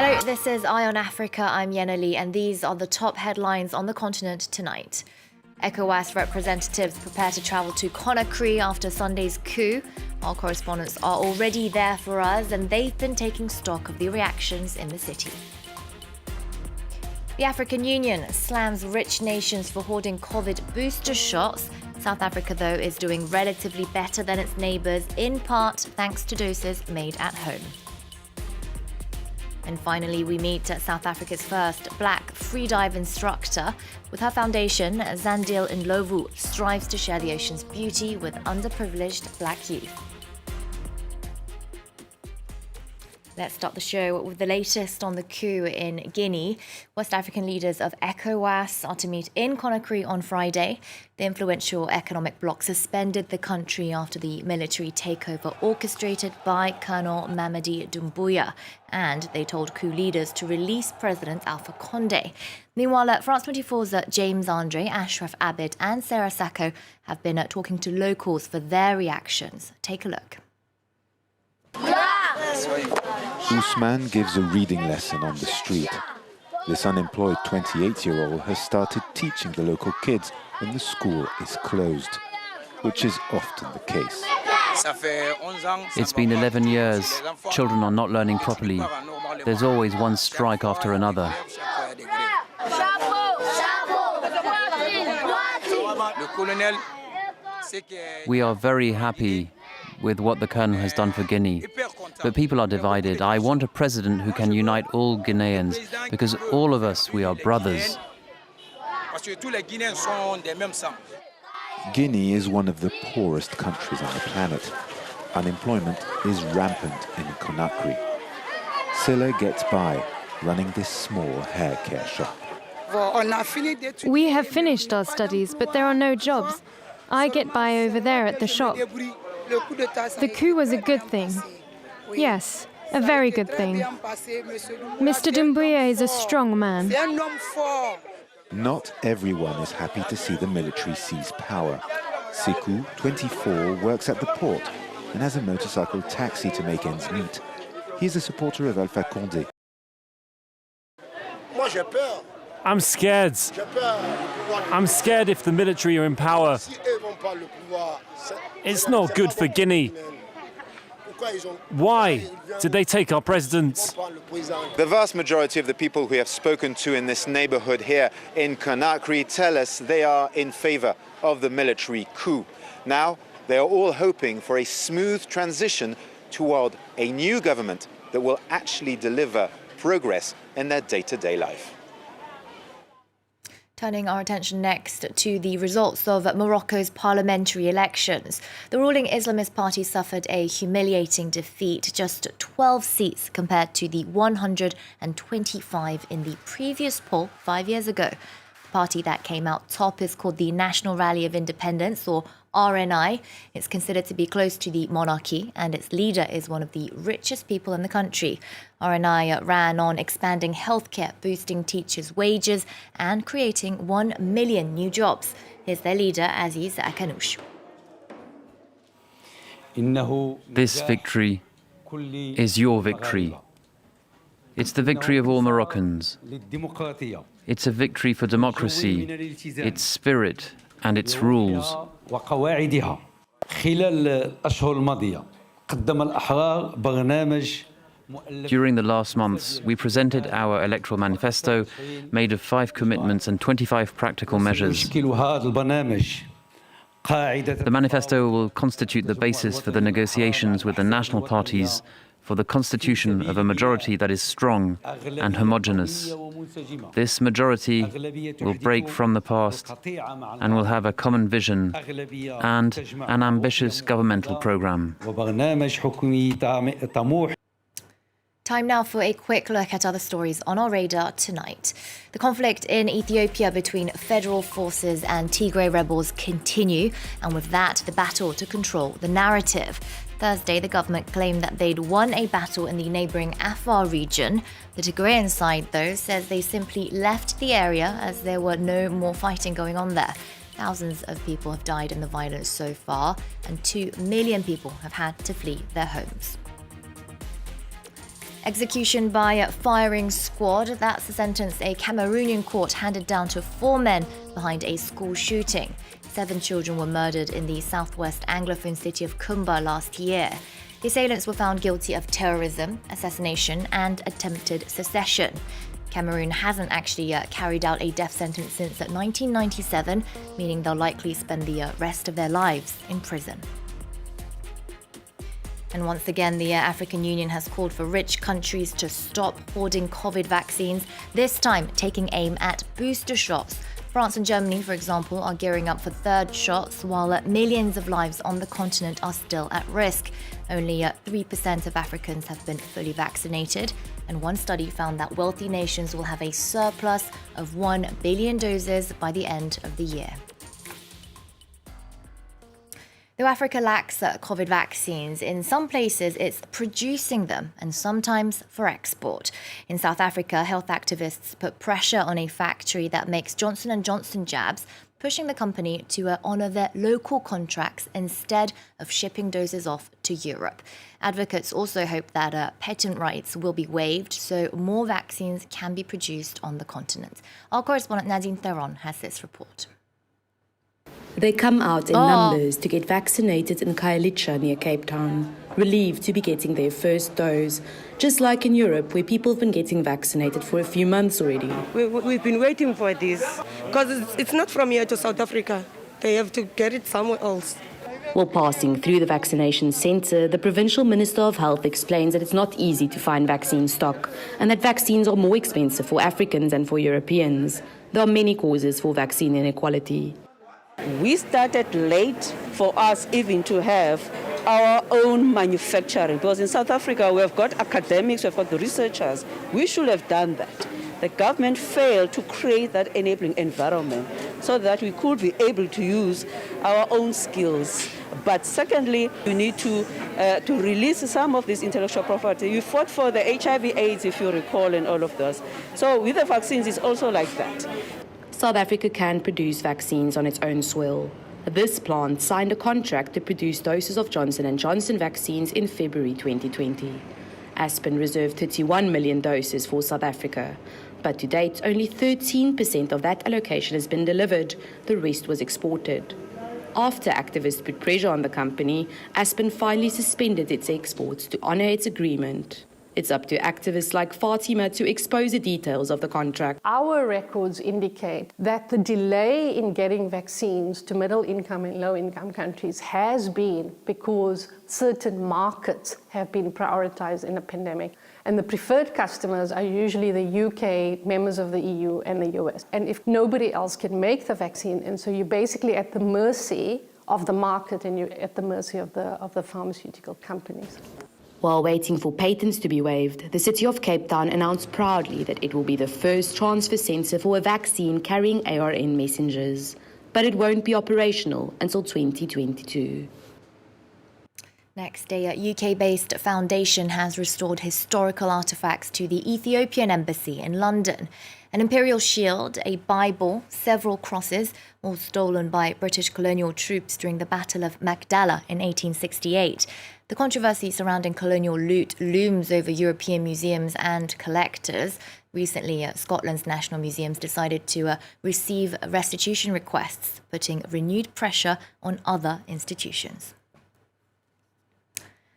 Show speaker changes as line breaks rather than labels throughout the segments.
Hello, this is Eye on Africa. I'm Yena Lee, and these are the top headlines on the continent tonight. ECOWAS representatives prepare to travel to Conakry after Sunday's coup. Our correspondents are already there for us, and they've been taking stock of the reactions in the city. The African Union slams rich nations for hoarding COVID booster shots. South Africa, though, is doing relatively better than its neighbours, in part thanks to doses made at home. And finally, we meet South Africa's first black freedive instructor. With her foundation, Zandile Ndlovu strives to share the ocean's beauty with underprivileged black youth. Let's start the show with the latest on the coup in Guinea. West African leaders of ECOWAS are to meet in Conakry on Friday. The influential economic bloc suspended the country after the military takeover orchestrated by Colonel Mamadi Doumbouya, and they told coup leaders to release President Alpha Condé. Meanwhile, France 24's James Andre, Ashraf Abid and Sarah Sacco have been talking to locals for their reactions. Take a look.
Ousmane gives a reading lesson on the street. This unemployed 28-year-old has started teaching the local kids when the school is closed, which is often the case.
It's been 11 years. Children are not learning properly. There's always one strike after another. We are very happy with what the Colonel has done for Guinea. But people are divided. I want a president who can unite all Guineans, because all of us, we are brothers.
Guinea is one of the poorest countries on the planet. Unemployment is rampant in Conakry. Silla gets by, running this small hair care shop.
We have finished our studies, but there are no jobs. I get by over there at the shop. The coup was a good thing. Yes, a very good thing. Mr. Doumbouya is a strong man.
Not everyone is happy to see the military seize power. Sekou, 24, works at the port and has a motorcycle taxi to make ends meet. He is a supporter of Alpha Condé.
I'm scared. I'm scared if the military are in power. It's not good for Guinea. Why did they take our president?
The vast majority of the people we have spoken to in this neighborhood here in Conakry tell us they are in favor of the military coup. Now, they are all hoping for a smooth transition toward a new government that will actually deliver progress in their day-to-day life.
Turning our attention next to the results of Morocco's parliamentary elections. The ruling Islamist party suffered a humiliating defeat, just 12 seats compared to the 125 in the previous poll 5 years ago. The party that came out top is called the National Rally of Independence, or RNI. It's considered to be close to the monarchy, and its leader is one of the richest people in the country. RNI ran on expanding healthcare, boosting teachers' wages, and creating 1 million new jobs. Here's their leader, Aziz Akanouche.
This victory is your victory. It's the victory of all Moroccans. It's a victory for democracy, its spirit, and its rules. During the last months, we presented our electoral manifesto, made of 5 commitments and 25 practical measures. The manifesto will constitute the basis for the negotiations with the national parties for the constitution of a majority that is strong and homogeneous. This majority will break from the past and will have a common vision and an ambitious governmental program.
Time now for a quick look at other stories on our radar tonight. The conflict in Ethiopia between federal forces and Tigray rebels continue, and with that, the battle to control the narrative. Thursday, the government claimed that they'd won a battle in the neighbouring Afar region. The Tigrayan side, though, says they simply left the area as there were no more fighting going on there. Thousands of people have died in the violence so far, and 2 million people have had to flee their homes. Execution by firing squad, that's the sentence a Cameroonian court handed down to 4 men behind a school shooting. 7 children were murdered in the southwest Anglophone city of Kumba last year. The assailants were found guilty of terrorism, assassination, and attempted secession. Cameroon hasn't actually carried out a death sentence since 1997, meaning they'll likely spend the rest of their lives in prison. And once again, the African Union has called for rich countries to stop hoarding COVID vaccines, this time taking aim at booster shots. France and Germany, for example, are gearing up for third shots, while millions of lives on the continent are still at risk. Only 3% of Africans have been fully vaccinated, and one study found that wealthy nations will have a surplus of 1 billion doses by the end of the year. Though Africa lacks COVID vaccines, in some places it's producing them, and sometimes for export. In South Africa, health activists put pressure on a factory that makes Johnson & Johnson jabs, pushing the company to honour their local contracts instead of shipping doses off to Europe. Advocates also hope that patent rights will be waived so more vaccines can be produced on the continent. Our correspondent Nadine Theron has this report.
They come out in numbers to get vaccinated in Khayelitsha near Cape Town, relieved to be getting their first dose, just like in Europe where people have been getting vaccinated for a few months already.
We've been waiting for this because it's not from here to South Africa. They have to get it somewhere else.
While passing through the vaccination centre, the Provincial Minister of Health explains that it's not easy to find vaccine stock and that vaccines are more expensive for Africans than for Europeans. There are many causes for vaccine inequality.
We started late for us even to have our own manufacturing, because in South Africa we have got academics, we have got the researchers. We should have done that. The government failed to create that enabling environment so that we could be able to use our own skills. But secondly, we need to release some of this intellectual property. We fought for the HIV/AIDS, if you recall, and all of those. So with the vaccines, it's also like that.
South Africa can produce vaccines on its own soil. This plant signed a contract to produce doses of Johnson & Johnson vaccines in February 2020. Aspen reserved 31 million doses for South Africa, but to date only 13% of that allocation has been delivered. The rest was exported. After activists put pressure on the company, Aspen finally suspended its exports to honour its agreement. It's up to activists like Fatima to expose the details of the contract.
Our records indicate that the delay in getting vaccines to middle-income and low-income countries has been because certain markets have been prioritized in a pandemic. And the preferred customers are usually the UK, members of the EU, and the US. And if nobody else can make the vaccine, and so you're basically at the mercy of the market and you're at the mercy of the pharmaceutical companies.
While waiting for patents to be waived, the city of Cape Town announced proudly that it will be the first transfer centre for a vaccine carrying ARN messengers. But it won't be operational until 2022.
Next, a UK-based foundation has restored historical artefacts to the Ethiopian embassy in London. An imperial shield, a Bible, several crosses, all stolen by British colonial troops during the Battle of Magdala in 1868. The controversy surrounding colonial loot looms over European museums and collectors. Recently, Scotland's National Museums decided to receive restitution requests, putting renewed pressure on other institutions.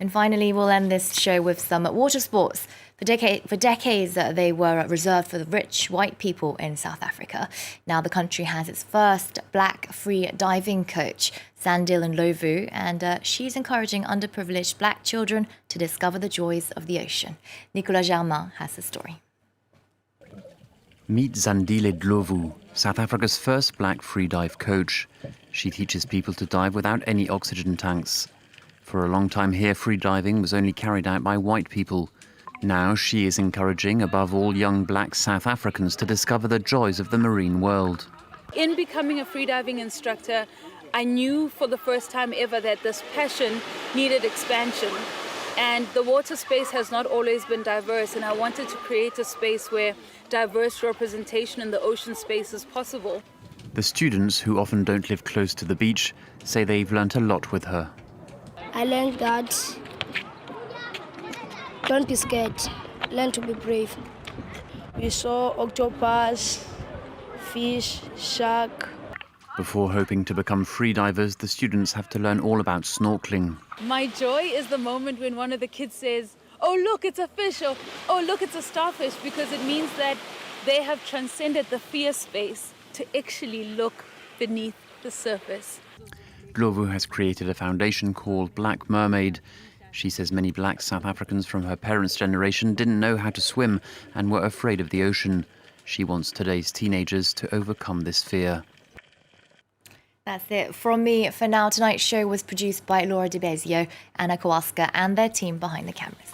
And finally, we'll end this show with some water sports. For decades, they were reserved for the rich white people in South Africa. Now the country has its first black free diving coach, Sandile Ndlovu, and she's encouraging underprivileged black children to discover the joys of the ocean. Nicolas Germain has the story.
Meet Sandile Ndlovu, South Africa's first black freedive coach. She teaches people to dive without any oxygen tanks. For a long time here, freediving was only carried out by white people. Now she is encouraging, above all, young black South Africans to discover the joys of the marine world.
In becoming a freediving instructor, I knew for the first time ever that this passion needed expansion. And the water space has not always been diverse, and I wanted to create a space where diverse representation in the ocean space is possible.
The students, who often don't live close to the beach, say they've learnt a lot with her.
I learned that Don't be scared. Learn to be brave. We saw octopus, fish, shark.
Before hoping to become freedivers, the students have to learn all about snorkeling.
My joy is the moment when one of the kids says, "Oh, look, it's a fish," or "Oh, look, it's a starfish," because it means that they have transcended the fear space to actually look beneath the surface.
Glovu has created a foundation called Black Mermaid. She says many black South Africans from her parents' generation didn't know how to swim and were afraid of the ocean. She wants today's teenagers to overcome this fear.
That's it from me for now. Tonight's show was produced by Laura Di Besio, Anna Kowalska, and their team behind the cameras.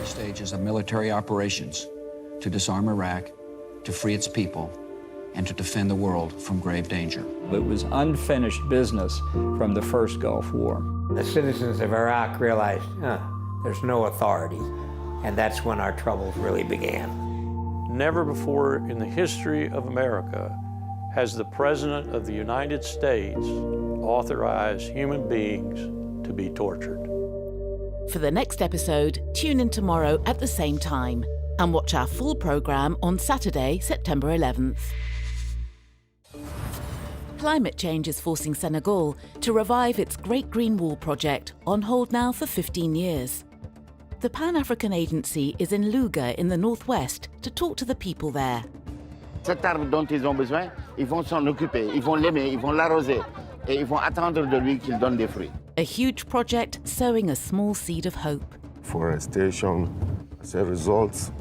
Stages of military operations to disarm Iraq, to free its people, and to defend the world from grave danger.
It was unfinished business from the first Gulf War.
The citizens of Iraq realized, there's no authority, and that's when our troubles really began.
Never before in the history of America has the President of the United States authorized human beings to be tortured.
For the next episode, tune in tomorrow at the same time and watch our full programme on Saturday, September 11th. Climate change is forcing Senegal to revive its Great Green Wall project, on hold now for 15 years. The Pan-African Agency is in Louga in the northwest to talk to the people there.
Cet arbre dont ils ont besoin, ils vont s'en occuper, ils vont l'aimer, ils vont l'arroser, et ils vont attendre de lui qu'il donne des fruits.
A huge project sowing a small seed of hope.
Forestation, as a result,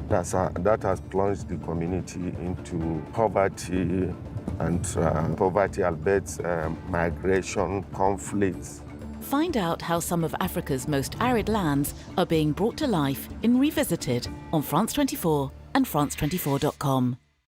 that has plunged the community into poverty, and poverty albeit migration, conflicts.
Find out how some of Africa's most arid lands are being brought to life in Revisited on France 24 and France24.com.